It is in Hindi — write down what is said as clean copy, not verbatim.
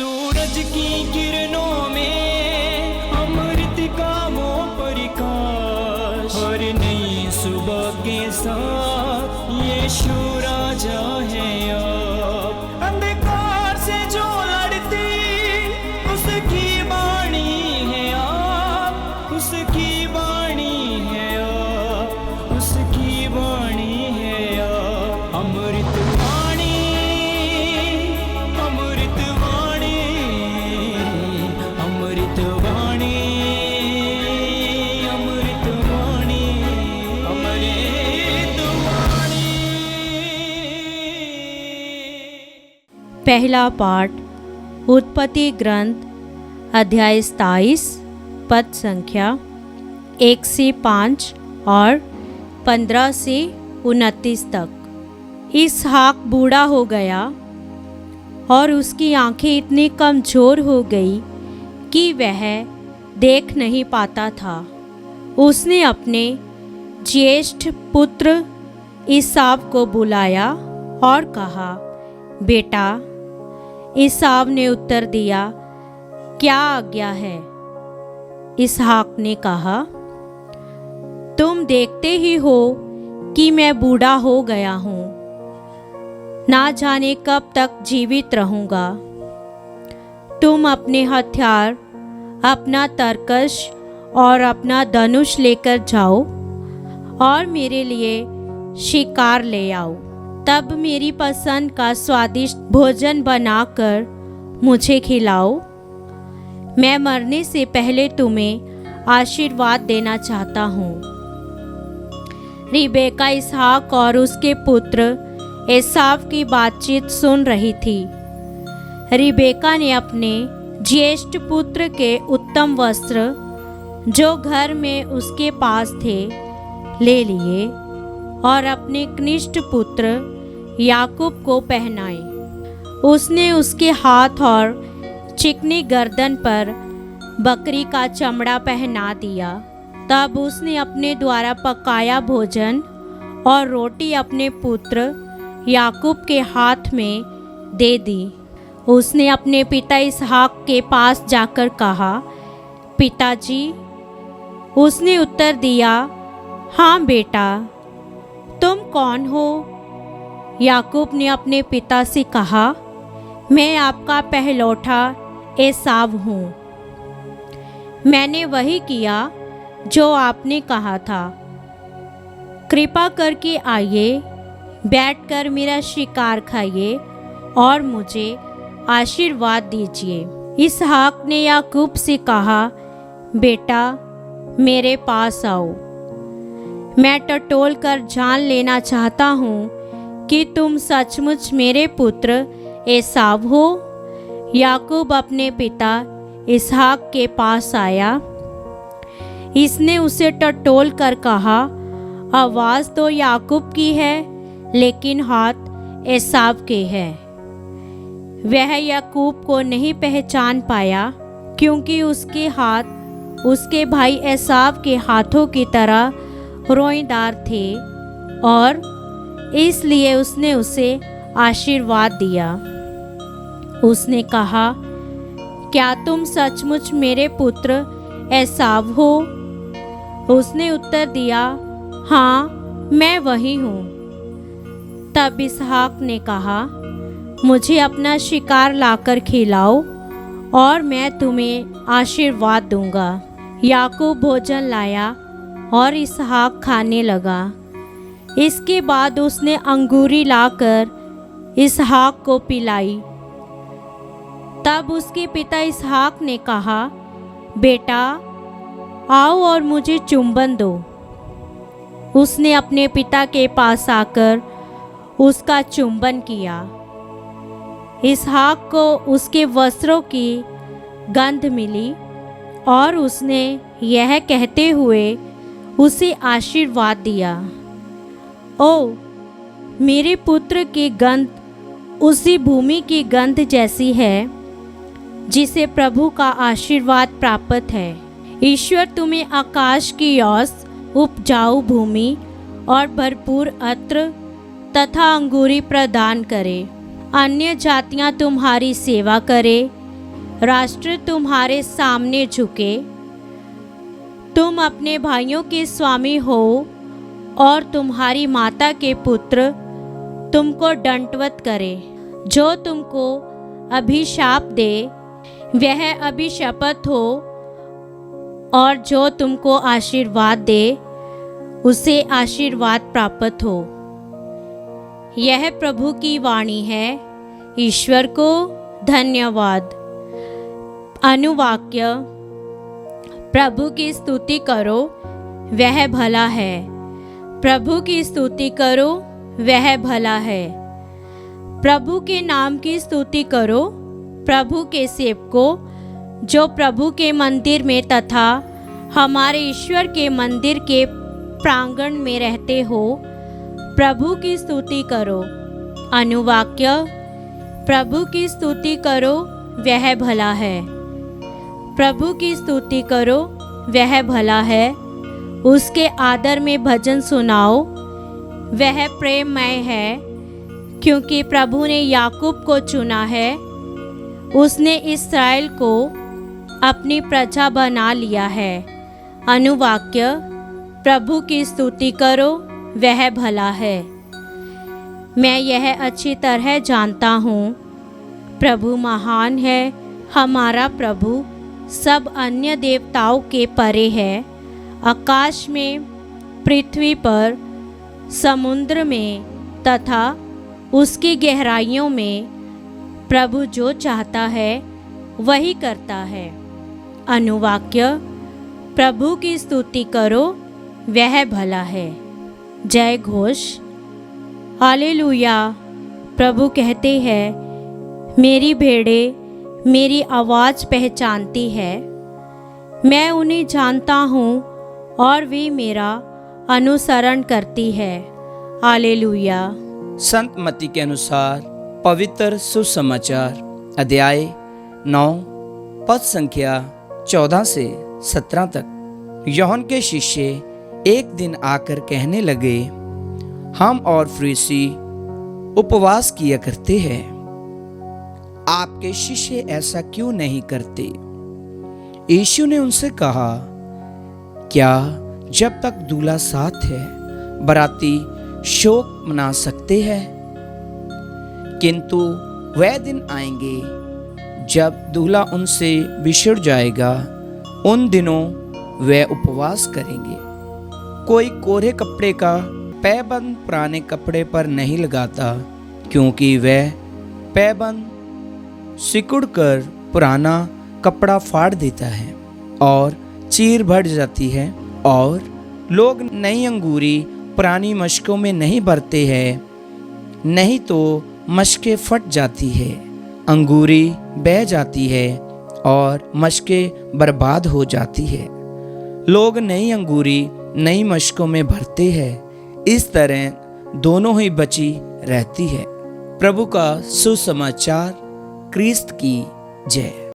सूरज की किरणों में अमृत का वो प्रकाश, हर नई सुबह के साथ यीशु राजा है अब। अंधकार से जो लड़ती उसकी वाणी है आप, उसकी वाणी है आप, उसकी वाणी है आप। अमृत वाणी, अमृत वाणी, अमृत वाणी, अमृत वाणी, अमृत वाणी। पहला पाठ उत्पत्ति ग्रंथ अध्याय 27 पद संख्या 1 से 5 और 15 से 29 तक। इसहाक बूढ़ा हो गया और उसकी आंखें इतनी कमज़ोर हो गई कि वह देख नहीं पाता था। उसने अपने ज्येष्ठ पुत्र ईसाव को बुलाया और कहा, बेटा। ईसाव ने उत्तर दिया, क्या आज्ञा है? इसहाक ने कहा, तुम देखते ही हो कि मैं बूढ़ा हो गया हूँ, ना जाने कब तक जीवित रहूँगा। तुम अपने हथियार, अपना तरकश और अपना धनुष लेकर जाओ और मेरे लिए शिकार ले आओ। तब मेरी पसंद का स्वादिष्ट भोजन बनाकर मुझे खिलाओ। मैं मरने से पहले तुम्हें आशीर्वाद देना चाहता हूँ। रिबेका इसहाक और उसके पुत्र एसाव की बातचीत सुन रही थी। रिबेका ने अपने ज्येष्ठ पुत्र के उत्तम वस्त्र जो घर में उसके पास थे ले लिए और अपने कनिष्ठ पुत्र याकूब को पहनाए। उसने उसके हाथ और चिकनी गर्दन पर बकरी का चमड़ा पहना दिया। तब उसने अपने द्वारा पकाया भोजन और रोटी अपने पुत्र याकूब के हाथ में दे दी। उसने अपने पिता इसहाक के पास जाकर कहा, पिताजी। उसने उत्तर दिया, हाँ बेटा, तुम कौन हो? याकूब ने अपने पिता से कहा, मैं आपका पहलौठा एसाव हूँ। मैंने वही किया जो आपने कहा था। कृपा करके आइए, बैठकर मेरा शिकार खाइए और मुझे आशीर्वाद दीजिए। इसहाक ने याकूब से कहा, बेटा मेरे पास आओ। मैं टटोल कर जान लेना चाहता हूँ कि तुम सचमुच मेरे पुत्र एसाव हो। याकूब अपने पिता इसहाक के पास आया। इसने उसे टटोल कर कहा, आवाज़ तो याकूब की है, लेकिन हाथ एसाव के हैं। वह याकूब को नहीं पहचान पाया, क्योंकि उसके हाथ उसके भाई एसाव के हाथों की तरह रोएदार थे और इसलिए उसने उसे आशीर्वाद दिया। उसने कहा, क्या तुम सचमुच मेरे पुत्र एसाव हो? उसने उत्तर दिया, हाँ मैं वही हूँ। तब इसहाक ने कहा, मुझे अपना शिकार लाकर खिलाओ और मैं तुम्हें आशीर्वाद दूंगा। याकूब भोजन लाया और इसहाक खाने लगा। इसके बाद उसने अंगूरी लाकर इसहाक को पिलाई। तब उसके पिता इसहाक ने कहा, बेटा आओ और मुझे चुंबन दो। उसने अपने पिता के पास आकर उसका चुंबन किया। इसहाक को उसके वस्त्रों की गंध मिली और उसने यह कहते हुए उसे आशीर्वाद दिया, ओ मेरे पुत्र की गंध उसी भूमि की गंध जैसी है जिसे प्रभु का आशीर्वाद प्राप्त है। ईश्वर तुम्हें आकाश की ओस, उपजाऊ भूमि और भरपूर अत्र तथा अंगूरी प्रदान करे। अन्य जातियां तुम्हारी सेवा करे, राष्ट्र तुम्हारे सामने झुके। तुम अपने भाइयों के स्वामी हो और तुम्हारी माता के पुत्र तुमको दंडवत करे। जो तुमको अभिशाप दे वह अभिशपत हो, और जो तुमको आशीर्वाद दे उसे आशीर्वाद प्राप्त हो। यह प्रभु की वाणी है। ईश्वर को धन्यवाद। अनुवाक्य: प्रभु की स्तुति करो, वह भला है। प्रभु की स्तुति करो, वह भला है। प्रभु के नाम की स्तुति करो, प्रभु के सेवकों जो प्रभु के मंदिर में तथा हमारे ईश्वर के मंदिर के प्रांगण में रहते हो, प्रभु की स्तुति करो। अनुवाक्य: प्रभु की स्तुति करो, वह भला है। प्रभु की स्तुति करो, वह भला है। उसके आदर में भजन सुनाओ, वह प्रेममय है। क्योंकि प्रभु ने याकूब को चुना है, उसने इस्राएल को अपनी प्रजा बना लिया है। अनुवाक्य: प्रभु की स्तुति करो, वह भला है। मैं यह अच्छी तरह जानता हूँ, प्रभु महान है। हमारा प्रभु सब अन्य देवताओं के परे है। आकाश में, पृथ्वी पर, समुद्र में तथा उसकी गहराइयों में प्रभु जो चाहता है वही करता है। अनुवाक्य: प्रभु की स्तुति करो, वह भला है। जय घोष। हालेलुया। प्रभु कहते हैं, मेरी भेड़ें मेरी आवाज़ पहचानती है, मैं उन्हें जानता हूँ और वे मेरा अनुसरण करती है। हालेलुया। संत मत्ती के अनुसार पवित्र सुसमाचार अध्याय 9 पद संख्या 14 से 17 तक। यूहन्ना के शिष्य एक दिन आकर कहने लगे, हम और फरीसी उपवास किया करते हैं, आपके शिष्य ऐसा क्यों नहीं करते? यीशु ने उनसे कहा, क्या जब तक दूल्हा साथ है बराती शोक मना सकते हैं? किंतु वह दिन आएंगे जब दूल्हा उनसे बिछड़ जाएगा। उन दिनों वे उपवास करेंगे। कोई कोरे कपड़े का पैबंद पुराने कपड़े पर नहीं लगाता, क्योंकि वह पैबंद सिकुड़कर पुराना कपड़ा फाड़ देता है और चीर बढ़ जाती है। और लोग नई अंगूरी पुरानी मशकों में नहीं भरते हैं, नहीं तो मशकें फट जाती है, अंगूरी बह जाती है और मशकें बर्बाद हो जाती है। लोग नई अंगूरी नई मशकों में भरते हैं, इस तरह दोनों ही बची रहती है। प्रभु का सुसमाचार। क्रिस्त की जय।